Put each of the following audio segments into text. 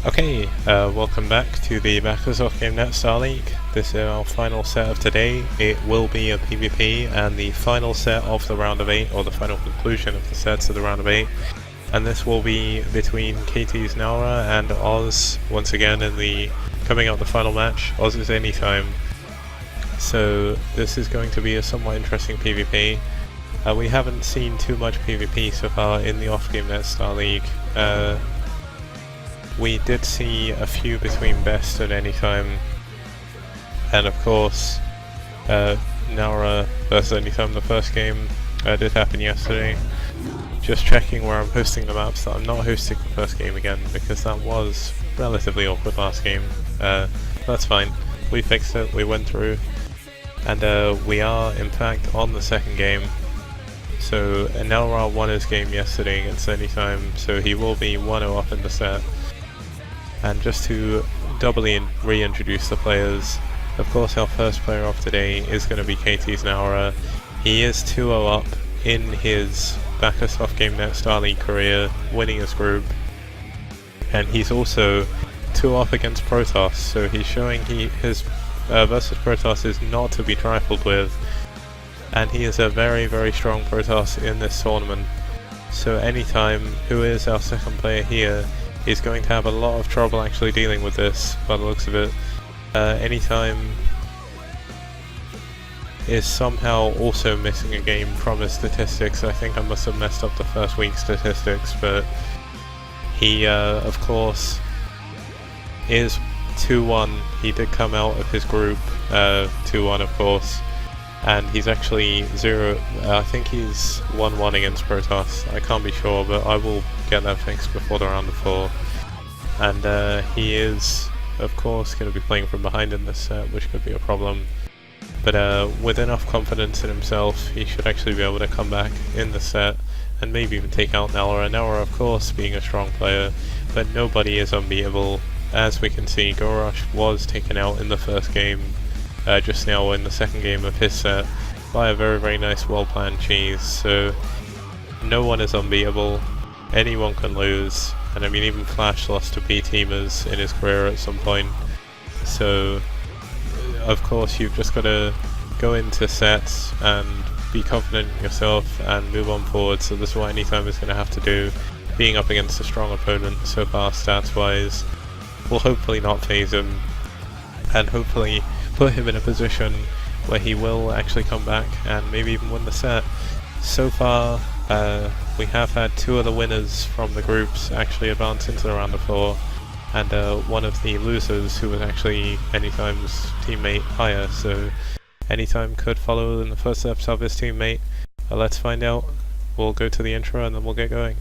Okay, welcome back to the Bacchus Offgamenet Starleague. This is our final set of today. It will be a PvP and the final set of the round of 8, or the final conclusion of the sets of the round of 8. And this will be between KT's Naura and Oz, once again in the coming up the final match. Oz is anytime. So this is going to be a somewhat interesting PvP. We haven't seen too much PvP so far in the Offgamenet Starleague. We did see a few between Best and Anytime, and of course Naura versus Anytime, the first game, did happen yesterday. Just checking where I'm hosting the maps that I'm not hosting the first game again, because that was relatively awkward last game. That's fine, we fixed it, we went through, and we are in fact on the second game. So Naura won his game yesterday against Anytime, so he will be 1-0 up in the set. And just to doubly reintroduce the players, of course our first player of today is going to be KT's Naura. He is 2-0 up in his Bacchus Offgamenet Starleague career, winning his group. And he's also 2 up against Protoss, so he's showing his versus Protoss is not to be trifled with. And he is a very, very strong Protoss in this tournament. So Anytime, who is our second player here, is going to have a lot of trouble actually dealing with this, by the looks of it. Anytime is somehow also missing a game from his statistics. I think I must have messed up the first week's statistics, but he of course is 2-1. He did come out of his group 2-1 of course, and he's actually 0, I think he's 1-1 against Protoss. I can't be sure, but I will get that fixed before the round of 4. And he is, of course, going to be playing from behind in this set, which could be a problem. But with enough confidence in himself, he should actually be able to come back in the set and maybe even take out Naura. Naura, of course, being a strong player, but nobody is unbeatable. As we can see, Ro8 was taken out in the first game, just now in the second game of his set, by a very, very nice, well-planned cheese. So no one is unbeatable. Anyone can lose, and I mean even Flash lost to B-teamers in his career at some point. So of course you've just got to go into sets and be confident in yourself and move on forward. So this is what Anytime is going to have to do. Being up against a strong opponent so far stats wise will hopefully not phase him, and hopefully put him in a position where he will actually come back and maybe even win the set. So far we have had 2 of the winners from the groups actually advance into the round of 4, and one of the losers who was actually Anytime's teammate higher, so Anytime could follow in the footsteps of his teammate. Let's find out. We'll go to the intro and then we'll get going.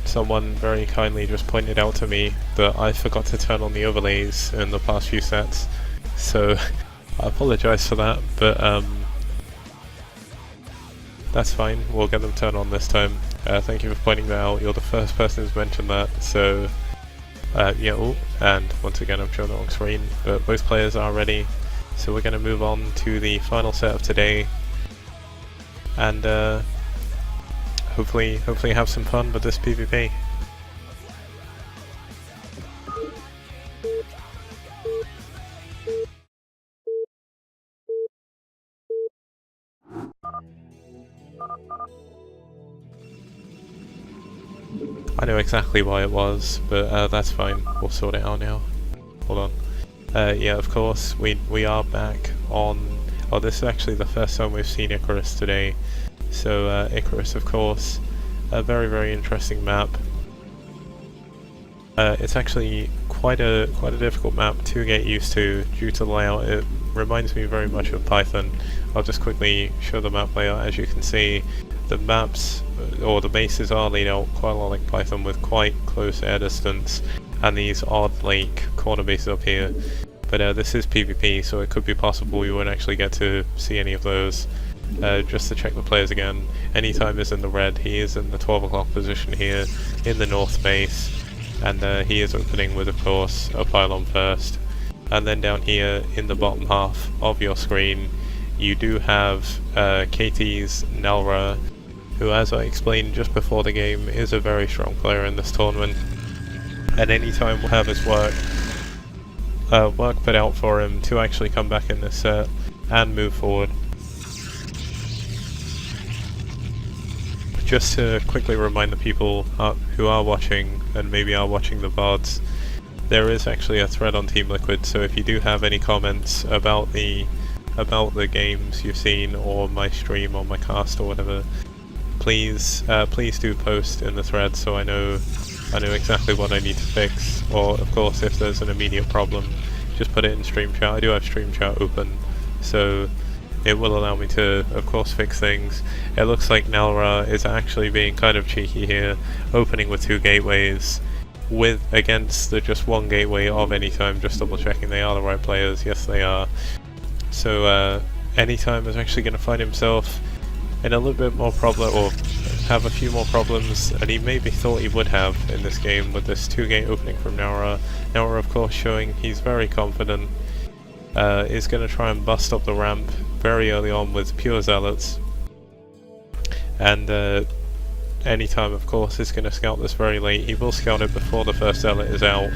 Someone very kindly just pointed out to me that I forgot to turn on the overlays in the past few sets, so I apologise for that, but that's fine, we'll get them turned on this time. Thank you for pointing that out, you're the first person who's mentioned that, so yeah, oh, and once again I'm showing the wrong screen, but both players are ready, so we're going to move on to the final set of today, and hopefully have some fun with this PvP. I know exactly why it was, but that's fine, we'll sort it out now. Hold on. Yeah, of course, we are back on... Oh, this is actually the first time we've seen Icarus today. So Icarus, of course, a very, very interesting map. It's actually quite a difficult map to get used to due to the layout. It reminds me very much of Python. I'll just quickly show the map layout. As you can see, the maps or the bases are laid out quite a lot like Python with quite close air distance and these odd like corner bases up here. But this is PvP, so it could be possible you won't actually get to see any of those. Just to check the players again, Anytime is in the red. He is in the 12 o'clock position here in the north base, and he is opening with, of course, a pylon first. And then down here in the bottom half of your screen you do have KT's Nalra, who, as I explained just before the game, is a very strong player in this tournament. And Anytime will have his work put out for him to actually come back in this set and move forward. Just to quickly remind the people who are watching, and maybe are watching the VODs, there is actually a thread on Team Liquid, so if you do have any comments about the games you've seen, or my stream, or my cast, or whatever, please do post in the thread so I know exactly what I need to fix, or of course if there's an immediate problem, just put it in stream chat. I do have stream chat open, so it will allow me to, of course, fix things. It looks like Nalra is actually being kind of cheeky here, opening with 2 gateways, against the just 1 gateway of Anytime. Just double checking they are the right players. Yes, they are. So Anytime is actually going to find himself in a little bit more problem, or have a few more problems than he maybe thought he would have in this game with this 2-gate opening from Nalra. Nalra, of course, showing he's very confident. Is going to try and bust up the ramp very early on with pure zealots, and Anytime, of course, is going to scout this very late. He will scout it before the first zealot is out,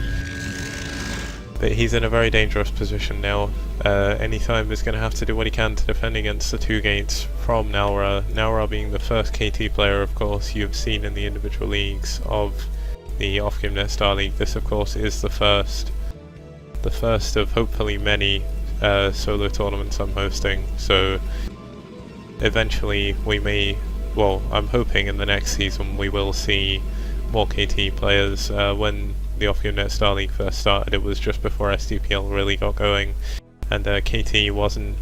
but he's in a very dangerous position now. Anytime is going to have to do what he can to defend against the 2 gates from Nalra. Nalra being the first KT player, of course, you've seen in the individual leagues of the Offgamenet Starleague. This, of course, is the first of hopefully many solo tournaments I'm hosting, so eventually we may, well, I'm hoping in the next season we will see more KT players. When the Offgamenet Starleague first started, it was just before SDPL really got going, and KT wasn't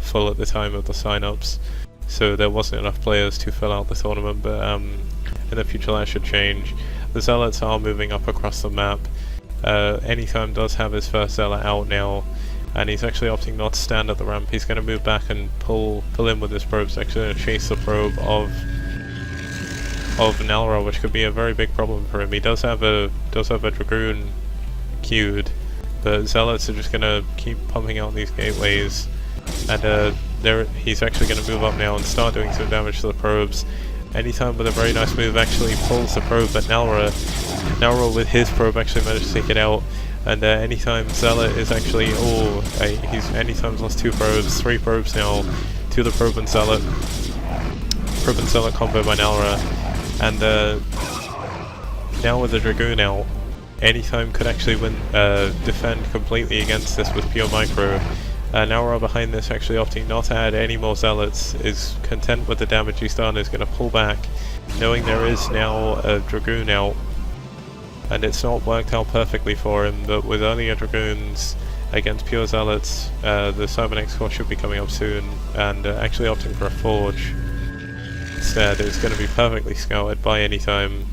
full at the time of the sign-ups, so there wasn't enough players to fill out the tournament, but in the future that should change. The Zealots are moving up across the map. Anytime does have his first zealot out now, and he's actually opting not to stand at the ramp. He's going to move back and pull in with his probes. Actually going to chase the probe of Nalra, which could be a very big problem for him. He does have a Dragoon queued, but Zealots are just going to keep pumping out these gateways, and he's actually going to move up now and start doing some damage to the probes. Anytime with a very nice move actually pulls the probe, but Nalra with his probe actually managed to take it out, and Anytime Zealot is actually, Anytime's lost 2 probes, 3 probes now to the probe and Zealot combo by Nalra, and now with the Dragoon out, Anytime could actually defend completely against this with pure micro. Nalra behind this actually opting not to add any more Zealots, is content with the damage he's done, is going to pull back, knowing there is now a Dragoon out, and it's not worked out perfectly for him, but with earlier Dragoons against pure Zealots, the Cybernex core should be coming up soon, and actually opting for a Forge instead is going to be perfectly scouted by Anytime,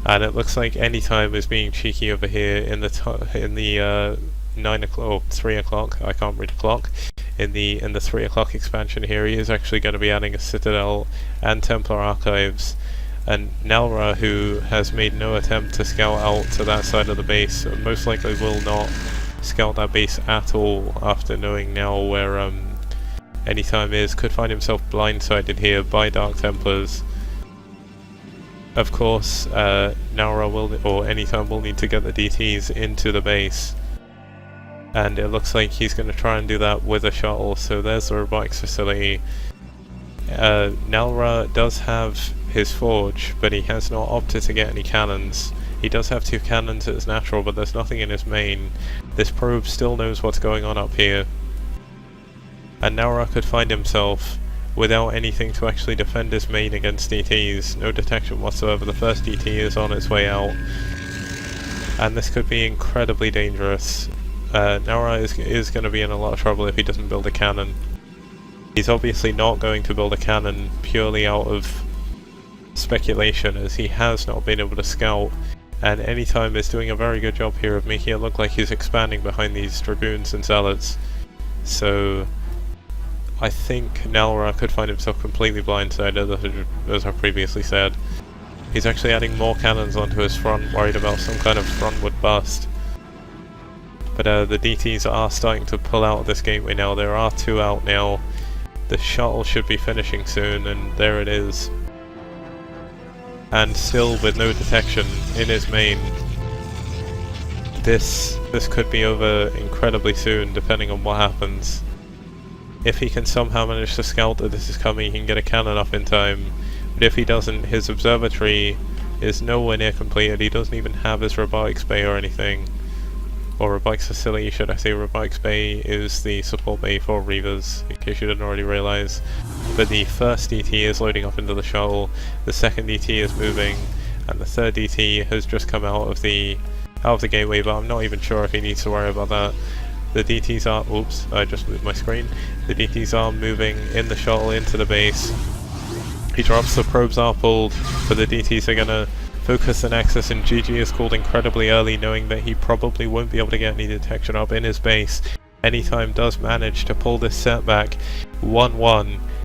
and it looks like Anytime is being cheeky over here in the 9 o'clock or 3 o'clock, I can't read the clock, in the 3 o'clock expansion here. He is actually going to be adding a Citadel and Templar Archives, and Nalra, who has made no attempt to scout out to that side of the base, most likely will not scout that base at all after knowing now where Anytime is, could find himself blindsided here by Dark Templars. Of course, Nalra or Anytime will need to get the DTs into the base, and it looks like he's going to try and do that with a shuttle, so there's the robotics facility. Nalra does have his forge, but he has not opted to get any cannons. He does have 2 cannons as natural, but there's nothing in his main. This probe still knows what's going on up here, and Nalra could find himself without anything to actually defend his main against DTs. No detection whatsoever. The first DT is on its way out, and this could be incredibly dangerous. Ro8 is going to be in a lot of trouble if he doesn't build a cannon. He's obviously not going to build a cannon purely out of speculation, as he has not been able to scout, and Anytime is doing a very good job here of making it look like he's expanding behind these dragoons and zealots. So I think Nalra could find himself completely blindsided, as I previously said. He's actually adding more cannons onto his front, worried about some kind of frontward bust. But the DTs are starting to pull out of this gateway now. There are 2 out now. The shuttle should be finishing soon, and there it is. And still with no detection in his main. This could be over incredibly soon, depending on what happens. If he can somehow manage to scout that this is coming, he can get a cannon up in time. But if he doesn't, his observatory is nowhere near completed. He doesn't even have his robotics bay or anything. Or robotics facility, should I say. Robotics bay is the support bay for Reavers, in case you didn't already realise. But the first DT is loading up into the shuttle, the second DT is moving, and the third DT has just come out of the gateway, but I'm not even sure if he needs to worry about that. The DTs are... oops, I just moved my screen. The DTs are moving in the shuttle into the base. He drops, the probes are pulled, but the DTs are gonna focus the Nexus, and GG is called incredibly early, knowing that he probably won't be able to get any detection up in his base. Anytime does manage to pull this setback 1-1.